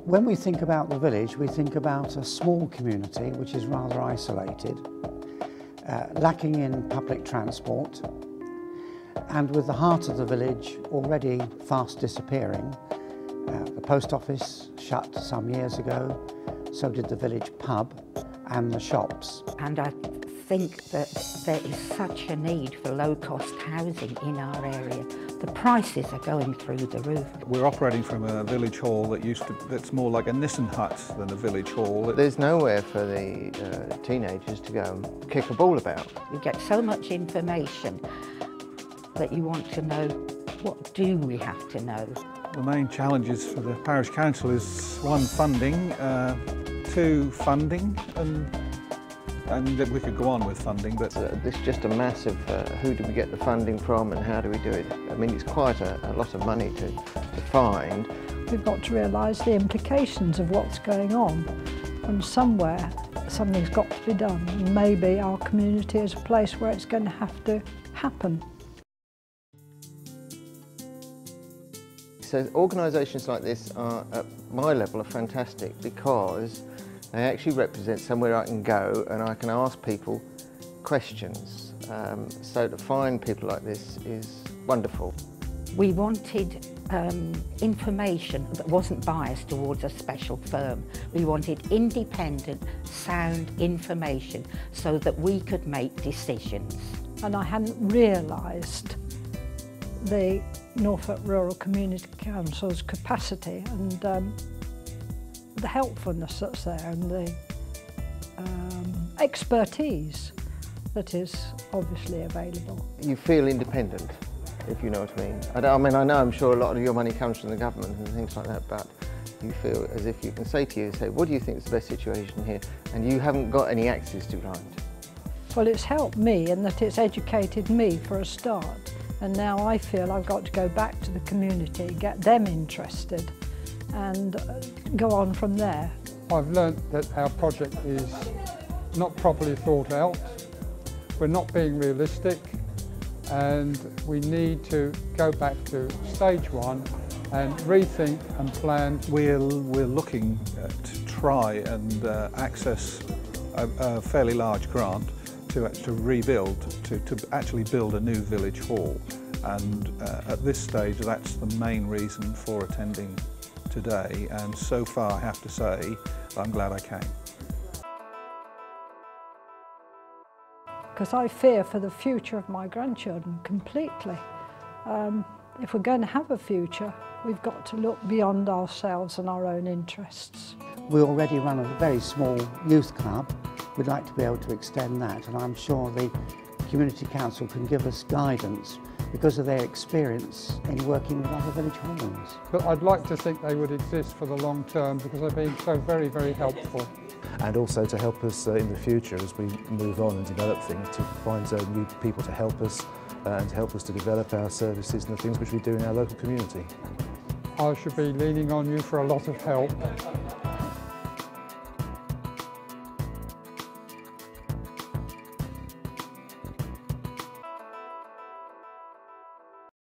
When we think about the village, we think about a small community which is rather isolated, lacking in public transport, and with the heart of the village already fast disappearing. The post office shut some years ago, so did the village pub and the shops. And I think that there is such a need for low-cost housing in our area. The prices are going through the roof. We're operating from a village hall that's more like a Nissen hut than a village hall. There's nowhere for the teenagers to go and kick a ball about. You get so much information that you want to know, what do we have to know? The main challenges for the parish council is one, funding, two, funding, and we could go on with funding, but This is just a massive, who do we get the funding from and how do we do it? I mean, it's quite a lot of money to find. We've got to realise the implications of what's going on, and somewhere something's got to be done. And maybe our community is a place where it's going to have to happen. So organisations like this are, at my level, are fantastic because they actually represent somewhere I can go and I can ask people questions. So to find people like this is wonderful. We wanted information that wasn't biased towards a special firm. We wanted independent, sound information so that we could make decisions. And I hadn't realised the Norfolk Rural Community Council's capacity and the helpfulness that's there and the expertise that is obviously available. You feel independent, if you know what I mean. I know I'm sure a lot of your money comes from the government and things like that, but you feel as if you can say, what do you think is the best situation here? And you haven't got any axes to grind. Well, it's helped me in that it's educated me for a start. And now I feel I've got to go back to the community, get them interested and go on from there. I've learnt that our project is not properly thought out, we're not being realistic, and we need to go back to stage one and rethink and plan. we're looking to try and access a fairly large grant to rebuild, to actually build a new village hall. And at this stage, that's the main reason for attending today. And so far, I have to say, I'm glad I came. Because I fear for the future of my grandchildren completely. If we're going to have a future, we've got to look beyond ourselves and our own interests. We already run a very small youth club. We'd like to be able to extend that, and I'm sure the Community Council can give us guidance because of their experience in working with other village halls. But I'd like to think they would exist for the long term because they've been so very, very helpful. And also to help us in the future as we move on and develop things, to find new people to help us and to help us to develop our services and the things which we do in our local community. I should be leaning on you for a lot of help.